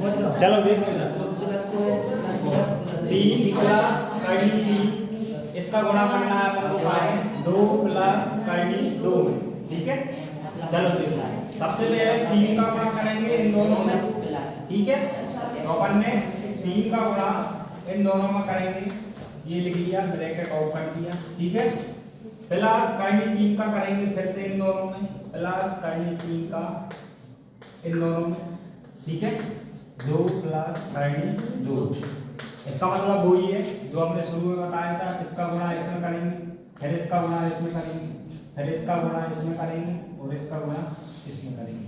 चलो देखो इधर 3 प्लस कर्णी 3 इसका गुणा करना है अपन को पाए 2 प्लस कर्णी 2 में, ठीक है। चलो देखो सबसे पहले 3 का गुणा करेंगे इन दोनों में, ठीक है। तो अपन ने 3 का गुणा इन दोनों में करेंगे, ये लिख लिया, ब्रैकेट ऑफ कर दिया, ठीक है। प्लस कर्णी 3 का करेंगे फिर से इन दोनों में, प्लस कर्णी 3 का इन दोनों में, ठीक है। 2 प्लस कर्णी 2 इसका मतलब वही है जो हमने शुरू में बताया था, इसका गुणा इसमें करेंगे, फिर इसका गुणा इसमें करेंगे, फिर इसका गुणा इसमें करेंगे और इसका गुणा इसमें करेंगे,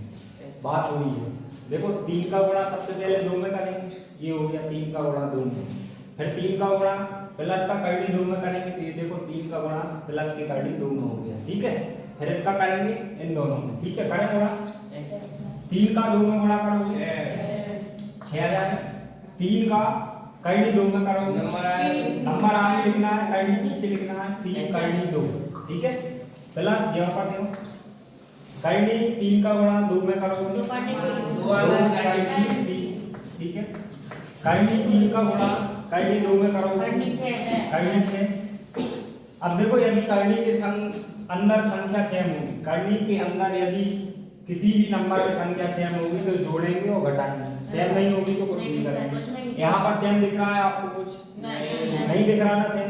बात वही है। देखो 3 का गुणा सबसे पहले 2 में करेंगे, ये हो गया 3 का गुणा 2 में, फिर 3 का गुणा प्लस का कर्णी 2 में करेंगे, तो ये देखो 3 का गुणा प्लस के कर्णी 2 में हो गया, ठीक है। फिर इसका करेंगे इन दोनों में, ठीक है। करें गुणा 3 का 2 में गुणा करोगे 6 आ जाएगा, 3 का कर्णी 2 में करोगे नंबर आगे लिखना है, कर्णी पीछे लिखना है, 3 कर्णी 2, ठीक है। प्लस यहाँ पर देखो कर्णी 3 का गुणा 2 में करोगे 2 कर्णी 3, ठीक है। कर्णी 3 का गुणा कर्णी 2 में करोगे कर्णी 6। अब देखो यदि कर्णी के अंदर संख्या सेम होगी, कर्णी के अंदर यदि किसी भी नंबर की संख्या सेम होगी तो जोड़ेंगे और घटाएंगे, सेम नहीं होगी तो कुछ नहीं करेंगे। यहाँ पर सेम दिख रहा है आपको, कुछ नहीं दिख रहा ना सेम,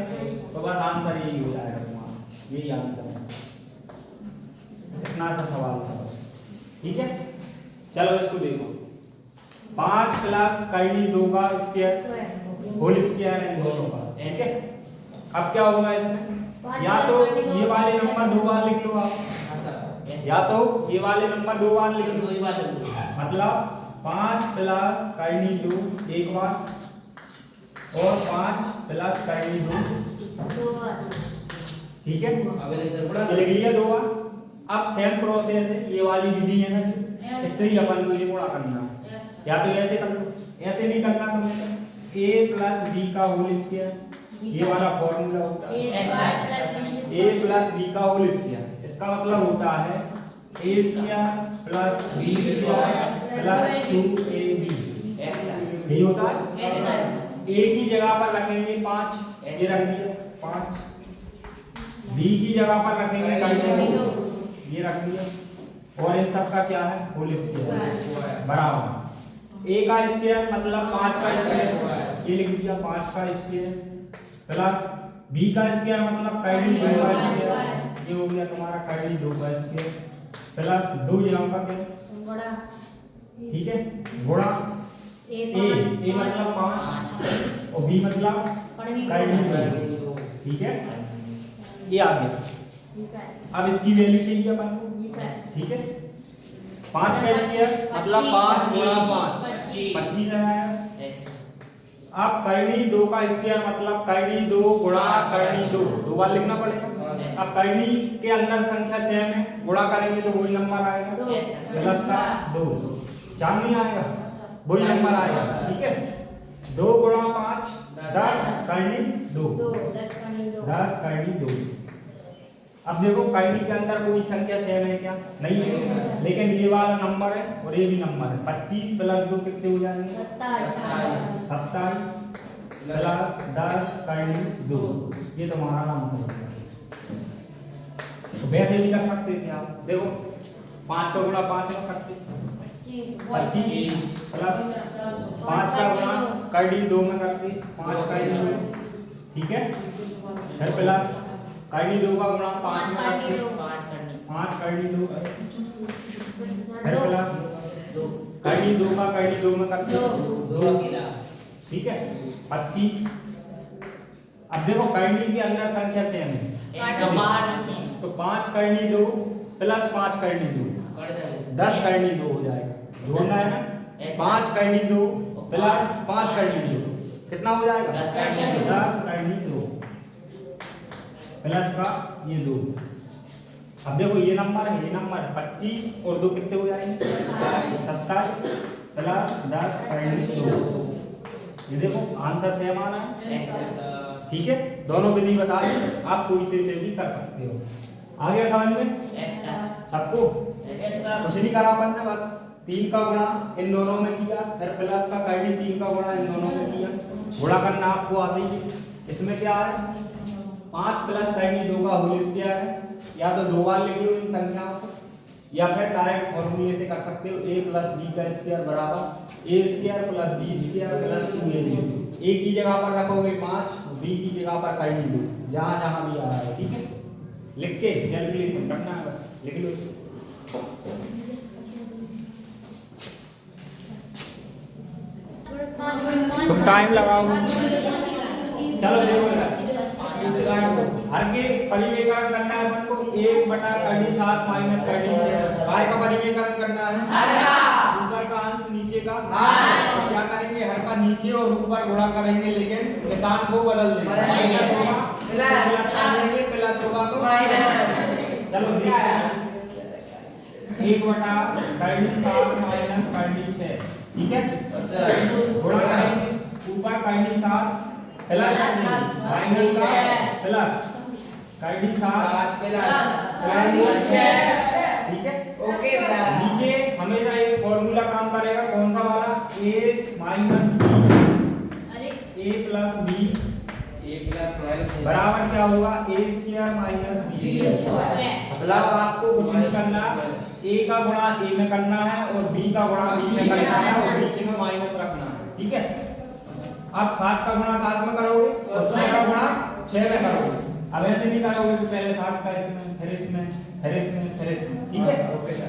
तो बस आंसर यही हो जाएगा तुम्हारा, यही आंसर है। इतना सा सवाल था बस, ठीक है। चलो इसको देखो 5 प्लस कर्णी 2 का स्क्वायर होल स्क्वायर है दोनों का, ठीक है। अब क्या होगा इसमें, या तो ये वाले नंबर 2 बार लिख लो आप, या तो ये वाले नंबर 2 बार लिख लो, मतलब 5 प्लस कर्णी 2 एक बार और 5 प्लस कर्णी 2 बार, ठीक है। लिख लिया 2 बार। अब सेम प्रोसेस है, ये वाली विधि है ना, इससे ही अपन को ये गुणा करना है, या तो ऐसे कर लो, ऐसे नहीं करना तुम्हें, a प्लस b का होल स्क्वायर, ये वाला फॉर्मूला होता है a प्लस b का होल स्क्वायर, इसका मतलब होता है a square plus b square plus 2ab, यही होता है। a की जगह पर रखेंगे 5, ये रख दिया 5, b की जगह पर रखेंगे कर्णी 2, ये रख दिया, और इन सब का क्या है होल स्क्वायर बराबर a का स्क्वायर मतलब 5 का स्क्वायर, ये लिख दिया 5 का स्क्वायर प्लस b का स्क्वायर मतलब कर्णी 2 का स्क्वायर, ये हो गया तुम्हारा कर्णी 2 का स्क्वायर प्लस 2 यहाँ का क्या, ठीक है, गुणा a मतलब 5 और b मतलब कर्णी 2, ठीक है। ये आ गया। अब इसकी वैल्यू चाहिए अपन को, ठीक है। 5 का स्क्वायर मतलब 5 गुणा 5 25 आया। अब कर्णी 2 का स्क्वायर मतलब कर्णी 2 गुणा कर्णी 2 बार लिखना पड़ेगा। अब कर्णी के अंदर संख्या सेम है, गुणा करेंगे तो वही नंबर आएगा, प्लस का 2, 4 नहीं आएगा, वही नंबर आएगा, ठीक है। 2 गुणा 5 10 कर्णी 2, 10 कर्णी 2। अब देखो कर्णी के अंदर कोई संख्या सेम है क्या, नहीं है, लेकिन ये वाला नंबर है और ये भी नंबर है। 25 प्लस 2 कितने हो जाएंगे 27 प्लस 10 कर्णी 2, ये तुम्हारा आंसर हो जाएगा। तो वैसे भी कर सकते थे आप, देखो 5 का गुणा 5 में करते 25 प्लस 5 का गुणा कर्णी 2 में करते 5 कर्णी 2, ठीक है। फिर प्लस कर्णी 2 का गुणा 5 में करते 5 कर्णी 2, फिर प्लस कर्णी 2 का कर्णी 2 में करते 2, ठीक है 25। अब देखो कर्णी के अंदर संख्या सेम है तो 5 कर्णी 2 प्लस 5 कर्णी 2 10 कर्णी 2 हो जाएगा, जोड़ना है ना। 5 कर्णी 2 प्लस 5 कर्णी 2 कितना हो जाएगा 10 कर्णी 2 प्लस का ये 2। अब देखो ये नंबर है, ये नंबर 25 और 2 कितने हो जाएंगे 27 प्लस 10 कर्णी 2, ये देखो आंसर सेम आ रहा है, ठीक है। दोनों विधि बता दी, आप कोई से भी कर सकते हो। आ गया समझ में सबको, कुछ नहीं करा अपन ने, बस 3 का गुणा इन दोनों में किया, फिर प्लस का कर्णी 3 का गुणा इन दोनों में किया, गुणा करना आपको आते ही। इसमें क्या है 5 प्लस कर्णी 2 का होल स्क्वायर है, या तो 2 बार लिख लो इन संख्याओं को, या फिर डायरेक्ट फॉर्मूले से कर सकते हो a प्लस b का स्क्वायर बराबर a square plus b square plus 2ab। a की जगह पर रखोगे 5, b की जगह पर कर्णी 2, जहां जहां भी आ रहा है, ठीक है। लिख के कैलकुलेशन करना है, बस लिख लो इसको। तुम टाइम लगाओ। चलो देखो हर के परिवेकरण करना है अपन को 1 बटा कर्णी 7 माइनस कर्णी 6। काय का परिवेकरण करना है? ऊपर का अंश नीचे का। तो क्या करेंगे, हर का नीचे और ऊपर गुणा करेंगे, लेकिन निशान को बदल देंगे। माइनस होगा प्लस करेंगे, प्लस होगा तो माइनस। चलो देखते हैं 1 बटा कर्णी 7 माइनस कर्णी 6, ठीक है। गुणा करेंगे ऊपर कर्णी 7 प्लस माइनस का प्लस कर्णी 7 प्लस 6, ठीक है। Okay sir. नीचे हमेशा एक फॉर्मूला काम करेगा, कौन सा वाला? a माइनस b, अरे a प्लस b बराबर क्या होगा? a square minus b square. मतलब आपको कुछ नहीं करना, a का गुणा a में करना है और b का गुणा b में करना है और बीच में माइनस रखना है, ठीक है। आप 7 का गुणा 7 में करोगे और 6 का गुणा 6 में करोगे। अब ऐसे नहीं करोगे कि पहले 7 का इसमें, फिर इसमें, फिर इसमें, फिर इसमें, ठीक है।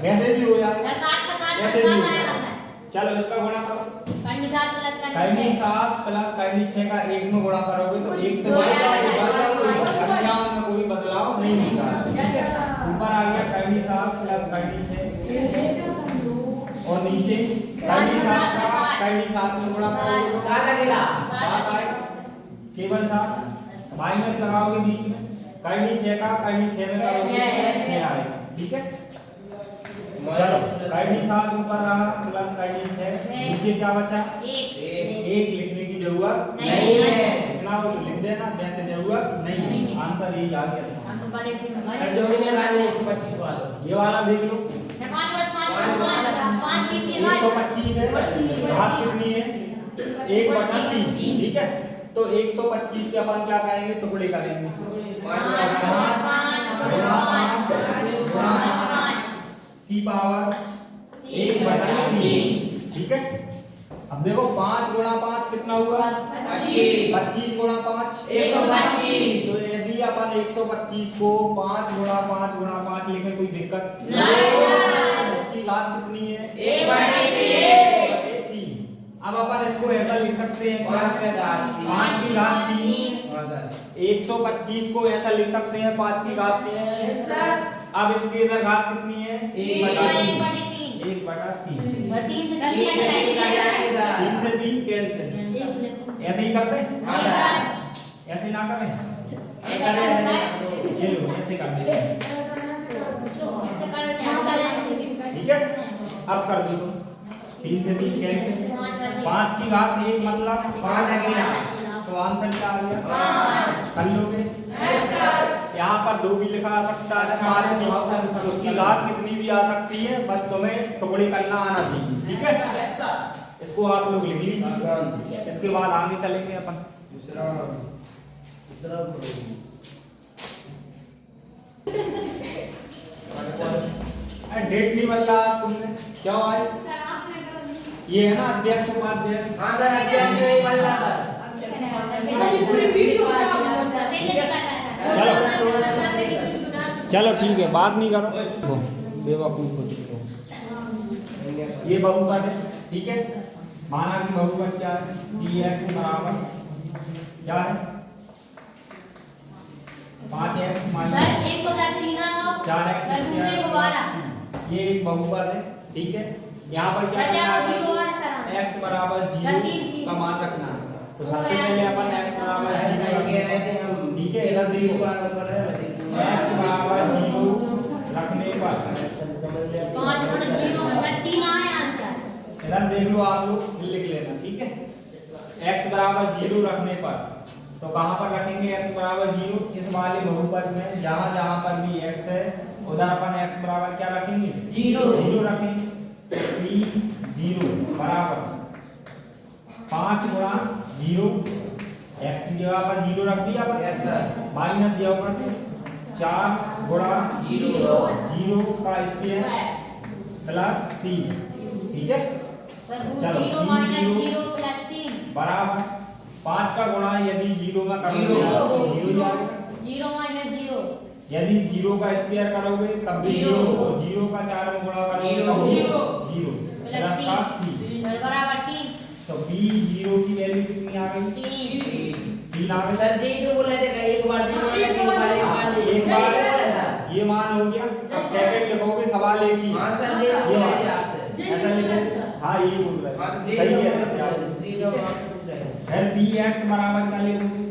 वैसे भी हो जाएगा, ऐसे भी हो जाएगा। चलो इसका गुणा करो, कर्णी 7 प्लस कर्णी 6 का 1 में गुणा करोगे तो 1 से संख्याओं में कोई बदलाव नहीं होगा, ठीक है। ऊपर आ गया कर्णी 7 प्लस कर्णी 6 और नीचे कर्णी 7 का कर्णी 7 में गुणा करोगे तो 7 आएगा, केवल 7 माइनस लगाओगे बीच में, कर्णी 6 का कर्णी 6 में करोगे तो 6 आएगा, ठीक है। चलो कर्णी 7 ऊपर रहा प्लस कर्णी 6, नीचे क्या बचा? 1 लिखने की जरूरत नहीं है, इतना लिख देना, वैसे जरूरत नहीं है। आंसर यही आ गया। ये वाला देख लो 125 है, घात कितनी है? 1 बटा 3, ठीक है। तो 125 के अपन क्या करेंगे? टुकड़े करेंगे, 5 की पावर 1 बटा 3, ठीक है। अब देखो 5 गुणा 5 कितना हुआ? 25 गुणा 5 125। तो यदि अपन 125 को 5 गुणा 5 गुणा 5 लिखें कोई दिक्कत नहीं। इसकी घात कितनी है? 1 बटा 3। अब अपन इसको ऐसा लिख सकते हैं 5 की घात 3। 125 को ऐसा लिख सकते हैं 5 की घात 3। अब इसके इधर घात कितनी है? 1 बटा 3। 3 से 3 कैंसिल। ऐसे ही करते हैं, ऐसे ना करें, ये लो ऐसे कर देते हैं, ठीक है। अब कर दो तुम 3 से 3 कैंसिल, 5 की घात 1 मतलब 5 अकेला, तो आंसर क्या आ गया? कर लोगे? यहाँ पर 2 भी लिखा आ सकता है, 5 भी, उसकी घात कितनी भी आ सकती है, बस तुम्हें टुकड़े करना आना चाहिए, ठीक है। इसको आप लोग लिख लीजिए, इसके बाद आगे चलेंगे अपन। डेट नहीं बदला तुमने, क्या है? ये है ना अध्यक्ष उपाध्यक्ष। हाँ सर, अध्यक्ष नहीं बदला सर। चलो ठीक है, बात नहीं करो, बेवकूफ हो। ये बहुपद है, ठीक है। माना कि बहुपद क्या है? dx बराबर क्या है? 5x minus 4x। ये एक बहुपद है, ठीक है। यहाँ पर क्या है? x बराबर 0 का मान रखना है। तो सबसे पहले अपन x बराबर 0 ठीक है, इधर देखो x बराबर 0 रखने पर इधर देख लो, आप लोग लिख लेना, ठीक है। x बराबर 0 रखने पर तो कहाँ पर रखेंगे? x बराबर 0 इस वाले बहुपद में जहाँ जहाँ पर भी x है उधर अपन x बराबर क्या रखेंगे? 0 रखेंगे। पी जीरो बराबर 5 गुणा जीरो, एक्स की जगह पर जीरो रख दिया यस सर, माइनस जगह पर 4 गुणा जीरो का स्क्वायर प्लस 3, ठीक है। चलो जीरो माइनस जीरो प्लस 3 बराबर 5 का गुणा यदि जीरो में करोगे तो जीरो ही आएगा, जीरो माइनस जीरो, यदि जीरो का स्क्वायर करोगे तब भी जीरो। जीरो, और जीरो का 4 में गुणा करोगे तब भी जीरो। जीरो प्लस प्लस का 3, बराबर 3 तो बी जीरो की वैल्यू कितनी आ गई? 3 आ गई। सर जी तो बोल रहे थे कि एक बार जीरो एक बार एक बार ये मान हो गया, अब सेकंड लिखोगे सवाल एक ही। हाँ सर जी बोल रहे थे आपसे, ऐसा लिखोगे, हाँ ये बोल रहे हाँ तो हैं, देख सही लो है। इसलिए जो हम आपसे पूछ रहे हैं फिर बी एक्स बराबर क्या लिखोगे?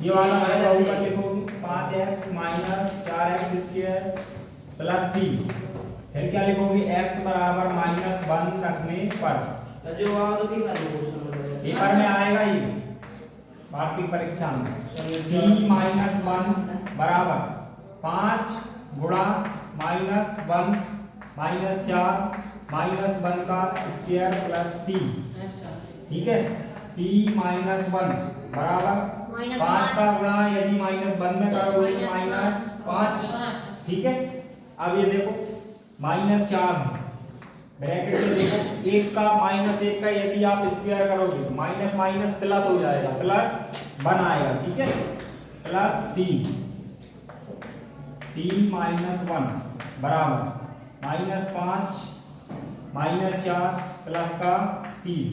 ये वाला वाला ऊपर लिखोगे 5x minus 4x square plus 3, फिर क्या लिखोगे? x बराबर -1 रखने पर, सर जो आओ तो ठीक है पेपर में आएगा ये वार्षिक परीक्षा में, p माइनस 1 बराबर 5 गुणा -1 माइनस 4 -1 का स्क्वायर प्लस 3, ठीक है। p माइनस 1 बराबर 5 का गुणा यदि -1 में करोगे तो -5, ठीक है। अब ये देखो -4 ब्रैकेट में देखो 1 का -1 का यदि आप स्क्वायर करोगे तो माइनस माइनस प्लस हो जाएगा, प्लस 1 आएगा, ठीक है, प्लस 3 माइनस 1 बराबर -5 -4 प्लस का 3,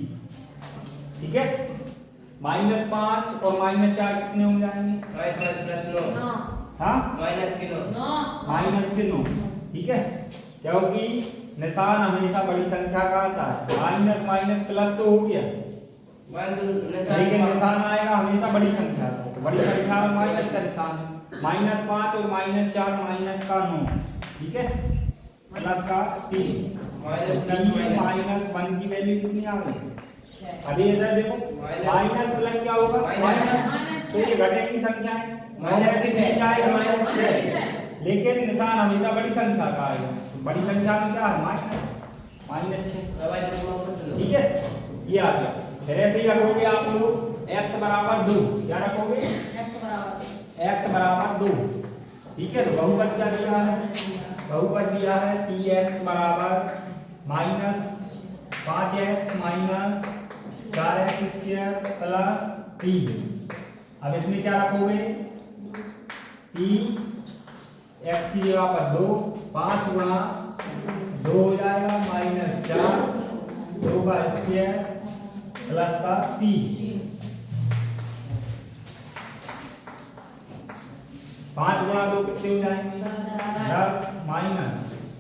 ठीक है। -5 और -4 कितने हो जाएंगे? प्लस 9 हाँ माइनस के 9 -9, ठीक है, क्योंकि निशान हमेशा बड़ी संख्या का आता है। माइनस माइनस प्लस तो हो गया, लेकिन निशान आएगा हमेशा बड़ी संख्या का, तो बड़ी संख्या में माइनस का निशान है। -5 और -4 माइनस का 9, ठीक है, प्लस का 3 माइनस 1 की वैल्यू कितनी आ गई? अभी इधर देखो माइनस प्लस क्या होगा? माइनस, तो ये घटेगी संख्या है, माइनस क्या आएगा? माइनस -6, लेकिन निशान हमेशा बड़ी संख्या का आएगा, तो बड़ी संख्या में क्या है? -6, ठीक है, ये आ गया। फिर ऐसे ही रखोगे आप लोग x बराबर 2, क्या रखोगे? x बराबर 2, ठीक है। तो बहुपद क्या दिया है? बहुपद दिया है px बराबर -5x minus 4x square plus 3। अब इसमें क्या रखोगे? p x की जगह पर 2, 5 गुणा 2 हो जाएगा -4, 2 का स्क्वायर प्लस का 3, 5 गुणा 2 कितने हो जाएंगे? 10 माइनस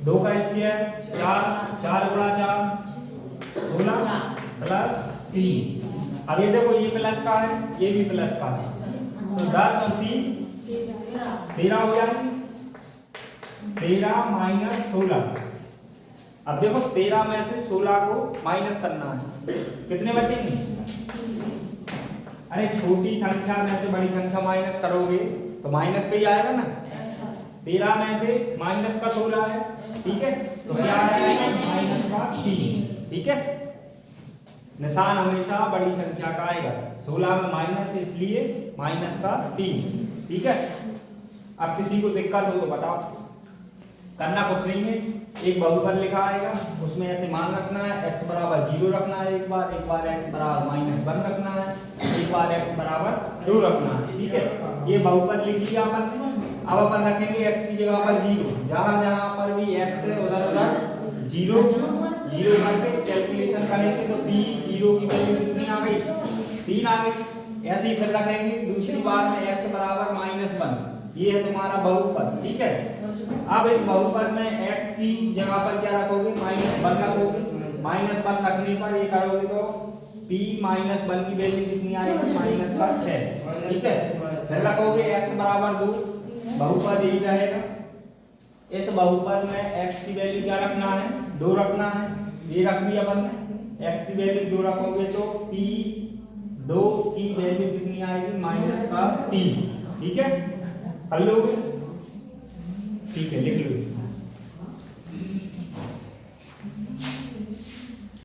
2 का स्क्वायर 4 गुणा 4 16 प्लस 3। अब ये देखो ये प्लस का है, ये भी प्लस का है, तो 10 और 3 13 हो जाएंगे, 13 माइनस 16। अब देखो 13 में से 16 को माइनस करना है, कितने बचेंगे? अरे छोटी संख्या में से बड़ी संख्या माइनस करोगे तो माइनस पे ही आएगा ना। 13 में से माइनस का 16 है, ठीक है, तो क्या आएगा? माइनस का 3, ठीक है। निशान हमेशा बड़ी संख्या का आएगा, 16 में माइनस है इसलिए माइनस का 3, ठीक है। अब किसी को दिक्कत हो तो बताओ, करना कुछ नहीं है, एक बहुपद लिखा आएगा, उसमें ऐसे मान रखना है, x बराबर 0 रखना है एक बार x बराबर -1 रखना है, एक बार x बराबर 2 रखना है, ठीक है। ये बहुपद लिख लिया अपन ने। अब अपन रखेंगे x की जगह पर 0, जहां जहां पर भी x है उधर उधर 0 करके कैलकुलेशन करेंगे तो p 0 की वैल्यू कितनी आ गई? 3 आ गई। ऐसे ही फिर रखेंगे दूसरी बार में x बराबर -1, ये है तुम्हारा बहुपद, ठीक है। अब इस बहुपद में x की जगह पर क्या रखोगे? -1 रखोगे, -1 रखने पर ये करोगे तो p -1 की वैल्यू कितनी आएगी? -6, ठीक है। फिर रखोगे x बराबर 2, बहुपद यही रहेगा। इस बहुपद में x की वैल्यू क्या रखना है? 2 रखना है, ये रख दिया अपन ने। x की वैल्यू 2 रखोगे तो p 2 की वैल्यू कितनी आएगी? -3, ठीक है। कर लोगे? ठीक है, लिख लो।